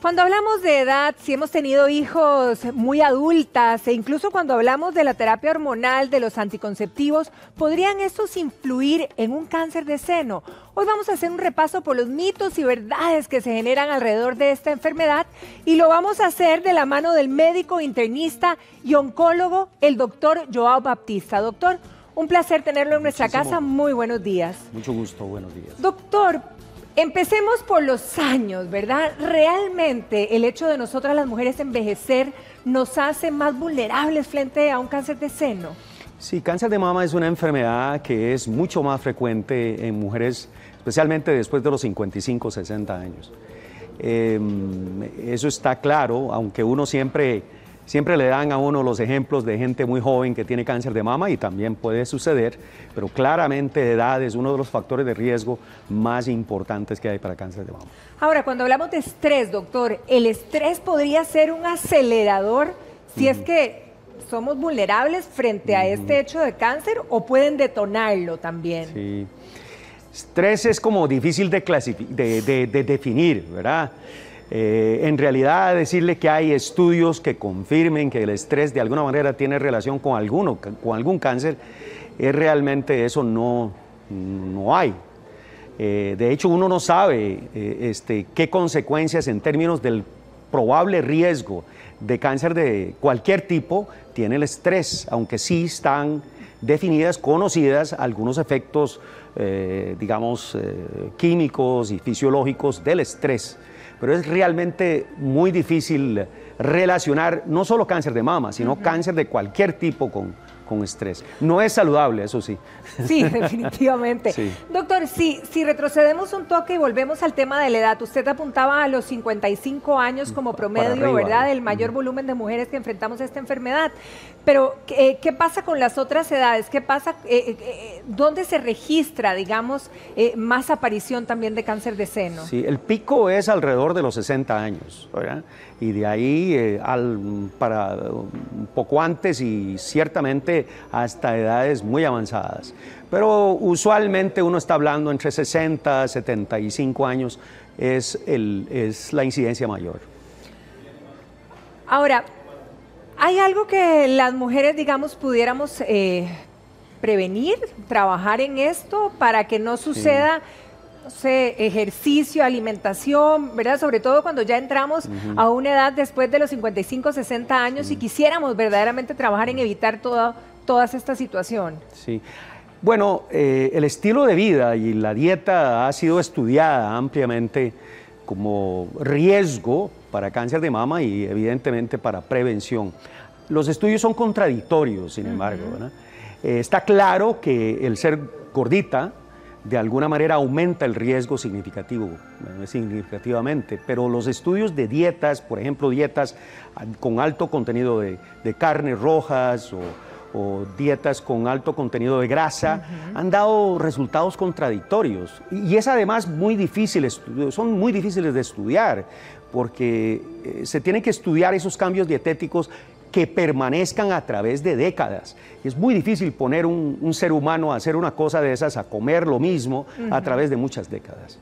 Cuando hablamos de edad, si hemos tenido hijos muy adultas e incluso cuando hablamos de la terapia hormonal, de los anticonceptivos, ¿podrían estos influir en un cáncer de seno? Hoy vamos a hacer un repaso por los mitos y verdades que se generan alrededor de esta enfermedad y lo vamos a hacer de la mano del médico internista y oncólogo, el doctor Joao Baptista. Doctor, un placer tenerlo en nuestra casa. Muy buenos días. Mucho gusto, buenos días. Doctor, empecemos por los años, ¿verdad? ¿Realmente el hecho de nosotras las mujeres envejecer nos hace más vulnerables frente a un cáncer de seno? Sí, cáncer de mama es una enfermedad que es mucho más frecuente en mujeres, especialmente después de los 55, 60 años. Eso está claro, aunque uno siempre le dan a uno los ejemplos de gente muy joven que tiene cáncer de mama y también puede suceder, pero claramente edad es uno de los factores de riesgo más importantes que hay para cáncer de mama. Ahora, cuando hablamos de estrés, doctor, ¿el estrés podría ser un acelerador si es que somos vulnerables frente a este hecho de cáncer o pueden detonarlo también? Sí. Estrés es como difícil de definir, ¿verdad? En realidad, decirle que hay estudios que confirmen que el estrés de alguna manera tiene relación con algún cáncer, realmente eso no hay. De hecho, uno no sabe qué consecuencias en términos del probable riesgo de cáncer de cualquier tipo tiene el estrés, aunque sí están definidas, conocidas algunos efectos, químicos y fisiológicos del estrés. Pero es realmente muy difícil relacionar no solo cáncer de mama, sino cáncer de cualquier tipo con estrés. No es saludable, eso sí. Sí, definitivamente. Sí. Doctor, si retrocedemos un toque y volvemos al tema de la edad, usted apuntaba a los 55 años como promedio, arriba, ¿verdad?, del mayor volumen de mujeres que enfrentamos esta enfermedad. Pero, ¿qué pasa con las otras edades? ¿Qué pasa? ¿Dónde se registra, digamos, más aparición también de cáncer de seno? Sí, el pico es alrededor de los 60 años, ¿verdad? Y de ahí para un poco antes y ciertamente hasta edades muy avanzadas. Pero usualmente uno está hablando entre 60 y 75 años es la incidencia mayor. Ahora, ¿hay algo que las mujeres, digamos, pudiéramos prevenir, trabajar en esto para que no suceda, no sé, ejercicio, alimentación, ¿verdad? Sobre todo cuando ya entramos a una edad después de los 55, 60 años y quisiéramos verdaderamente trabajar en evitar toda esta situación. Sí. Bueno, el estilo de vida y la dieta ha sido estudiada ampliamente como riesgo para cáncer de mama y evidentemente para prevención. Los estudios son contradictorios, sin embargo, ¿verdad? Está claro que el ser gordita de alguna manera aumenta el riesgo significativamente, pero los estudios de dietas, por ejemplo, dietas con alto contenido de carnes rojas o dietas con alto contenido de grasa, han dado resultados contradictorios. Y es además son muy difíciles de estudiar, porque se tienen que estudiar esos cambios dietéticos que permanezcan a través de décadas. Es muy difícil poner un ser humano a hacer una cosa de esas, a comer lo mismo a través de muchas décadas.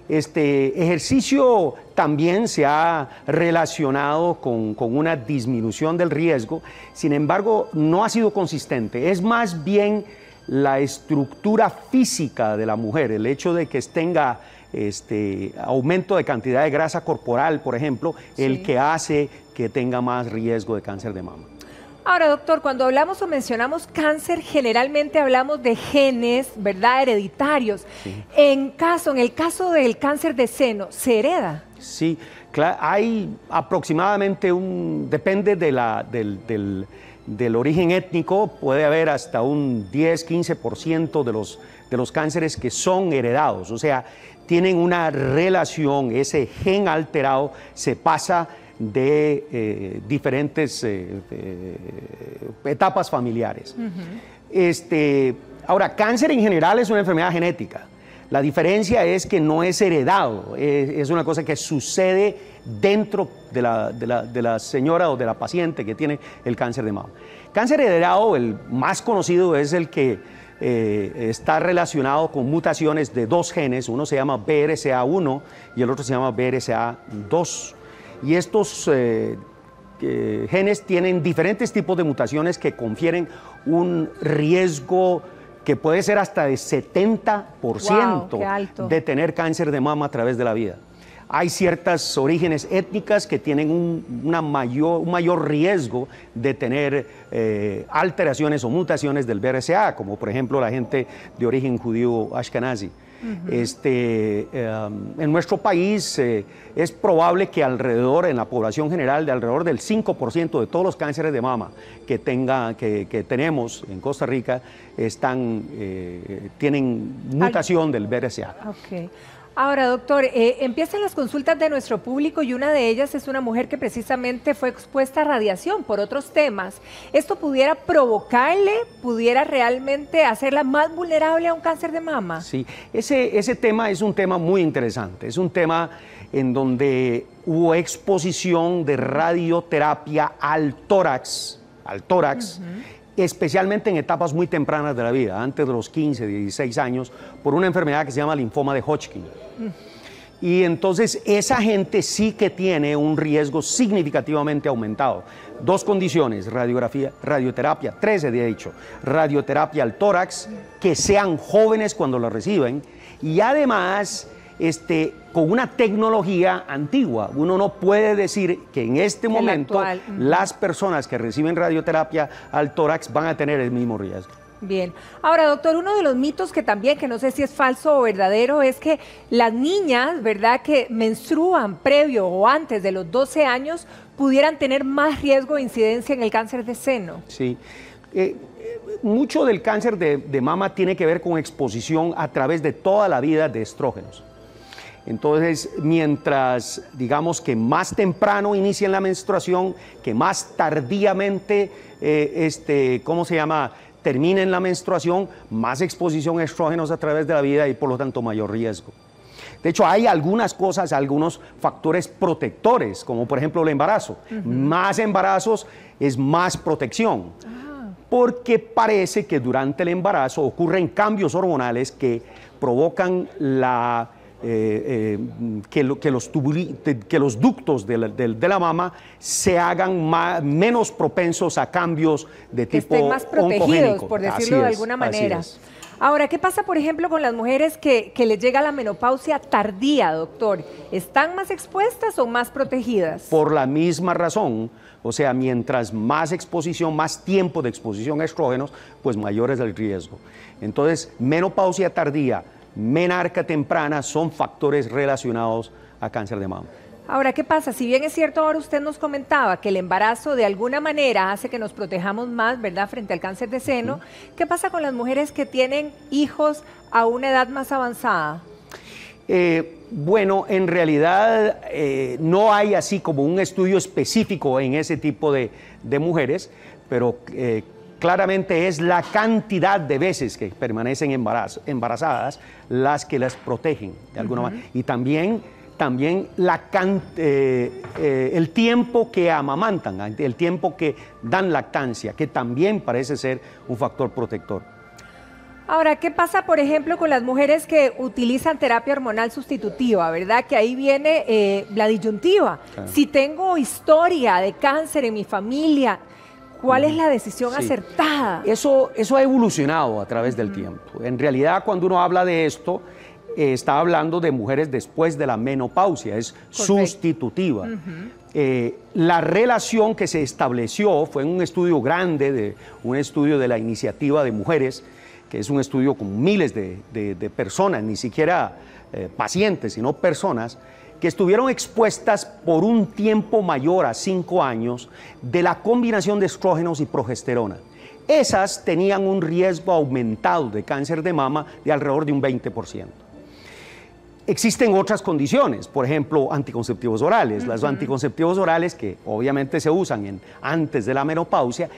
Este ejercicio también se ha relacionado con una disminución del riesgo, sin embargo, no ha sido consistente. Es más bien la estructura física de la mujer, el hecho de que tenga aumento de cantidad de grasa corporal, por ejemplo, el que hace que tenga más riesgo de cáncer de mama. Ahora, doctor, cuando hablamos o mencionamos cáncer, generalmente hablamos de genes, ¿verdad?, hereditarios. Sí. En el caso del cáncer de seno, ¿se hereda? Sí, hay aproximadamente depende del origen étnico, puede haber hasta un 10-15% de los cánceres que son heredados, o sea, tienen una relación, ese gen alterado se pasa de diferentes etapas familiares. Ahora, cáncer en general es una enfermedad genética. La diferencia es que no es heredado, es una cosa que sucede dentro de la señora o de la paciente que tiene el cáncer de mama. Cáncer heredado, el más conocido, es el que está relacionado con mutaciones de dos genes, uno se llama BRCA1 y el otro se llama BRCA2. y estos genes tienen diferentes tipos de mutaciones que confieren un riesgo que puede ser hasta de 70% Wow, qué alto. de tener cáncer de mama a través de la vida. Hay ciertas orígenes étnicas que tienen un mayor riesgo de tener alteraciones o mutaciones del BRCA, como por ejemplo la gente de origen judío ashkenazi. En nuestro país es probable que en la población general, de alrededor del 5% de todos los cánceres de mama que tenemos en Costa Rica tienen mutación del BRCA. Okay. Ahora, doctor, empiezan las consultas de nuestro público y una de ellas es una mujer que precisamente fue expuesta a radiación por otros temas. ¿Esto pudiera pudiera realmente hacerla más vulnerable a un cáncer de mama? Sí, ese tema es un tema muy interesante. Es un tema en donde hubo exposición de radioterapia al tórax, especialmente en etapas muy tempranas de la vida, antes de los 15, 16 años, por una enfermedad que se llama linfoma de Hodgkin. Y entonces esa gente sí que tiene un riesgo significativamente aumentado. Dos condiciones, radioterapia, tres he dicho, radioterapia al tórax, que sean jóvenes cuando la reciben, y además con una tecnología antigua. Uno no puede decir que en este momento las personas que reciben radioterapia al tórax van a tener el mismo riesgo. Bien. Ahora, doctor, uno de los mitos que no sé si es falso o verdadero, es que las niñas, ¿verdad?, que menstruan previo o antes de los 12 años pudieran tener más riesgo de incidencia en el cáncer de seno. Sí. Mucho del cáncer de mama tiene que ver con exposición a través de toda la vida de estrógenos. Entonces, mientras, digamos, que más temprano inician la menstruación, que más tardíamente, terminen la menstruación, más exposición a estrógenos a través de la vida y por lo tanto mayor riesgo. De hecho, hay algunos factores protectores, como por ejemplo el embarazo. Más embarazos es más protección, porque parece que durante el embarazo ocurren cambios hormonales que provocan que los ductos de la mama se hagan menos propensos a cambios de tipo estén más protegidos, oncogénico. por decirlo de alguna manera. Ahora, ¿qué pasa, por ejemplo, con las mujeres que les llega la menopausia tardía, doctor? ¿Están más expuestas o más protegidas? Por la misma razón. O sea, mientras más exposición, más tiempo de exposición a estrógenos, pues mayor es el riesgo. Entonces, menopausia tardía, menarca temprana son factores relacionados a cáncer de mama. Ahora, ¿qué pasa? Si bien es cierto, ahora usted nos comentaba que el embarazo de alguna manera hace que nos protejamos más, ¿verdad?, frente al cáncer de seno. ¿Qué pasa con las mujeres que tienen hijos a una edad más avanzada? Bueno, en realidad no hay así como un estudio específico en ese tipo de mujeres, pero claramente es la cantidad de veces que permanecen embarazadas las que las protegen de alguna manera. Y también el tiempo que amamantan, el tiempo que dan lactancia, que también parece ser un factor protector. Ahora, ¿qué pasa, por ejemplo, con las mujeres que utilizan terapia hormonal sustitutiva, verdad? Que ahí viene la disyuntiva. Claro. Si tengo historia de cáncer en mi familia, ¿cuál es la decisión acertada? Eso ha evolucionado a través del tiempo. En realidad, cuando uno habla de esto, está hablando de mujeres después de la menopausia, es sustitutiva. La relación que se estableció fue en un estudio grande, un estudio de la Iniciativa de Mujeres, que es un estudio con miles de personas, ni siquiera pacientes, sino personas, que estuvieron expuestas por un tiempo mayor a 5 años de la combinación de estrógenos y progesterona. Esas tenían un riesgo aumentado de cáncer de mama de alrededor de un 20%. Existen otras condiciones, por ejemplo, anticonceptivos orales. Los anticonceptivos orales, que obviamente se usan antes de la menopausia,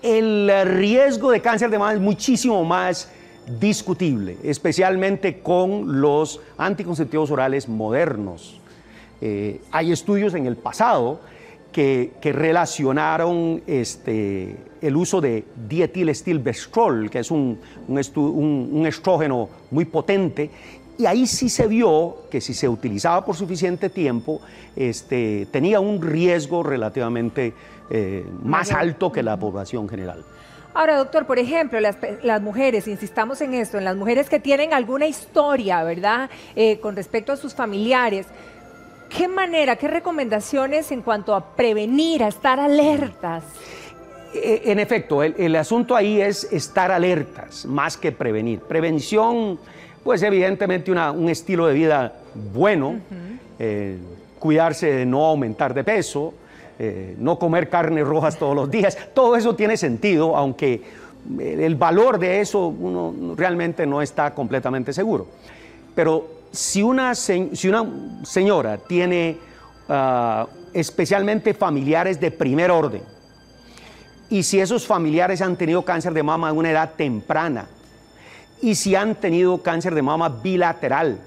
el riesgo de cáncer de mama es muchísimo más discutible, especialmente con los anticonceptivos orales modernos. Hay estudios en el pasado que relacionaron el uso de dietilestilbestrol, que es un estrógeno muy potente, Y ahí sí se vio que si se utilizaba por suficiente tiempo, tenía un riesgo relativamente más alto que la población general. Ahora, doctor, por ejemplo, las mujeres, insistamos en esto, en las mujeres que tienen alguna historia, ¿verdad?, con respecto a sus familiares, ¿qué recomendaciones en cuanto a prevenir, a estar alertas? En efecto, el asunto ahí es estar alertas, más que prevenir. Prevención, pues evidentemente un estilo de vida bueno, cuidarse de no aumentar de peso, no comer carnes rojas todos los días, todo eso tiene sentido, aunque el valor de eso uno realmente no está completamente seguro. Pero si una señora tiene especialmente familiares de primer orden, y si esos familiares han tenido cáncer de mama a una edad temprana, y si han tenido cáncer de mama bilateral,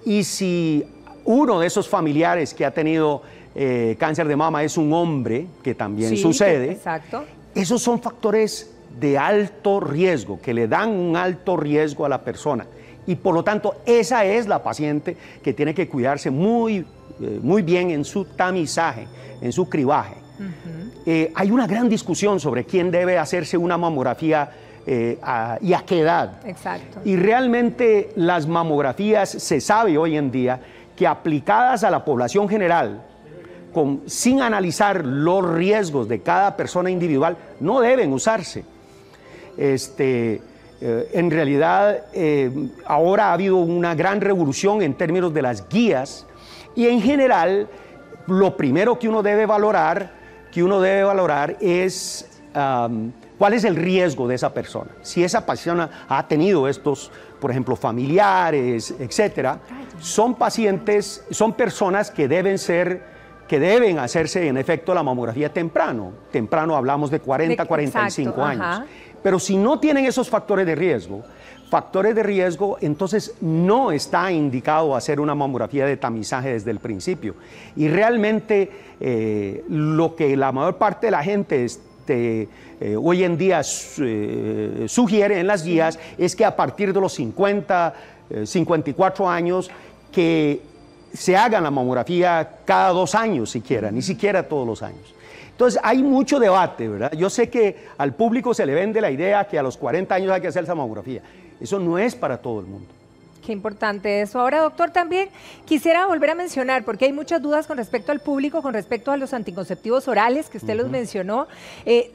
y si uno de esos familiares que ha tenido cáncer de mama es un hombre, que también sucede, exacto. Esos son factores de alto riesgo, que le dan un alto riesgo a la persona. Y por lo tanto, esa es la paciente que tiene que cuidarse muy bien en su tamizaje, en su cribaje. Hay una gran discusión sobre quién debe hacerse una mamografía y a qué edad. Exacto. Y realmente las mamografías, se sabe hoy en día, que aplicadas a la población general, sin analizar los riesgos de cada persona individual, no deben usarse. En realidad, ahora ha habido una gran revolución en términos de las guías, y en general, lo primero que uno debe valorar es cuál es el riesgo de esa persona. Si esa persona ha tenido estos, por ejemplo, familiares, etcétera, son personas que deben hacerse en efecto la mamografía temprano. Temprano hablamos de 40 a 45 años. Ajá. Pero si no tienen esos factores de riesgo, entonces no está indicado hacer una mamografía de tamizaje desde el principio. Y realmente lo que la mayor parte de la gente hoy en día sugiere en las guías es que a partir de los 50, 54 años, que se haga la mamografía cada 2 años siquiera, ni siquiera todos los años. Entonces hay mucho debate, ¿verdad? Yo sé que al público se le vende la idea que a los 40 años hay que hacer esa mamografía. Eso no es para todo el mundo. Qué importante eso. Ahora, doctor, también quisiera volver a mencionar, porque hay muchas dudas con respecto al público, con respecto a los anticonceptivos orales, que usted los mencionó.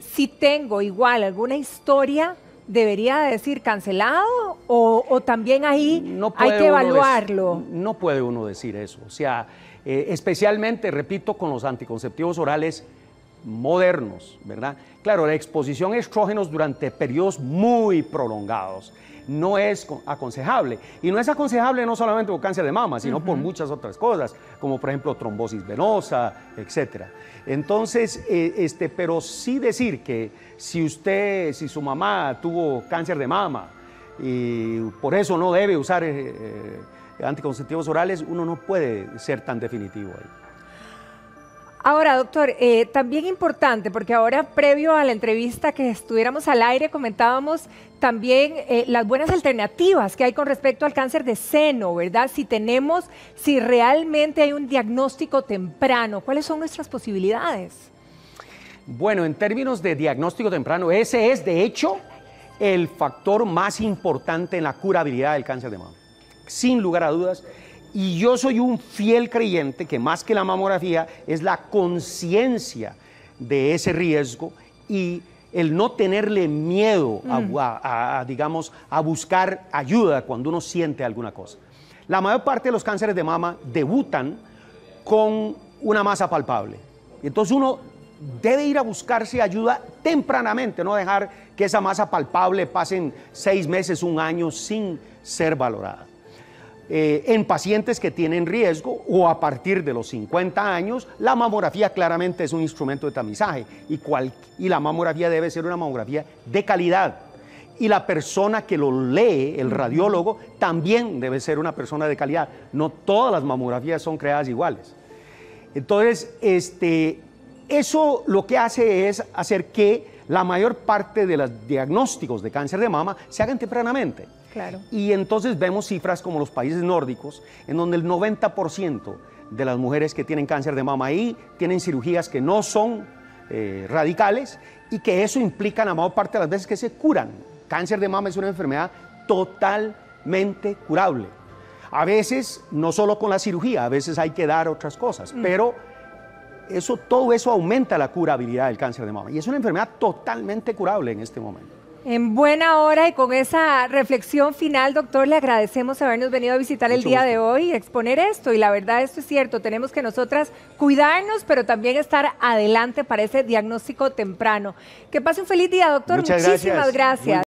Si tengo igual alguna historia, ¿debería decir cancelado o también ahí hay que evaluarlo? No puede uno decir eso. O sea, especialmente, repito, con los anticonceptivos orales modernos, ¿verdad? Claro, la exposición a estrógenos durante periodos muy prolongados no es aconsejable. Y no es aconsejable no solamente por cáncer de mama, sino por muchas otras cosas, como por ejemplo trombosis venosa, etcétera. Entonces, pero sí decir que si su mamá tuvo cáncer de mama y por eso no debe usar anticonceptivos orales, uno no puede ser tan definitivo ahí. Ahora, doctor, también importante, porque ahora previo a la entrevista que estuviéramos al aire comentábamos también las buenas alternativas que hay con respecto al cáncer de seno, ¿verdad? Si realmente hay un diagnóstico temprano, ¿cuáles son nuestras posibilidades? Bueno, en términos de diagnóstico temprano, ese es de hecho el factor más importante en la curabilidad del cáncer de mama, sin lugar a dudas. Y yo soy un fiel creyente que más que la mamografía es la conciencia de ese riesgo y el no tenerle miedo digamos, a buscar ayuda cuando uno siente alguna cosa. La mayor parte de los cánceres de mama debutan con una masa palpable. Entonces uno debe ir a buscarse ayuda tempranamente, no dejar que esa masa palpable pasen 6 meses, 1 año sin ser valorada. En pacientes que tienen riesgo o a partir de los 50 años, la mamografía claramente es un instrumento de tamizaje y la mamografía debe ser una mamografía de calidad. Y la persona que lo lee, el radiólogo, también debe ser una persona de calidad. No todas las mamografías son creadas iguales. Entonces, eso lo que hace es hacer que la mayor parte de los diagnósticos de cáncer de mama se hagan tempranamente. Claro. Y entonces vemos cifras como los países nórdicos, en donde el 90% de las mujeres que tienen cáncer de mama ahí tienen cirugías que no son radicales y que eso implica la mayor parte de las veces que se curan. Cáncer de mama es una enfermedad totalmente curable. A veces, no solo con la cirugía, a veces hay que dar otras cosas, pero todo eso aumenta la curabilidad del cáncer de mama y es una enfermedad totalmente curable en este momento. En buena hora y con esa reflexión final, doctor, le agradecemos habernos venido a visitar el día de hoy y exponer esto. Y la verdad, esto es cierto, tenemos que nosotras cuidarnos, pero también estar adelante para ese diagnóstico temprano. Que pase un feliz día, doctor. Muchísimas gracias.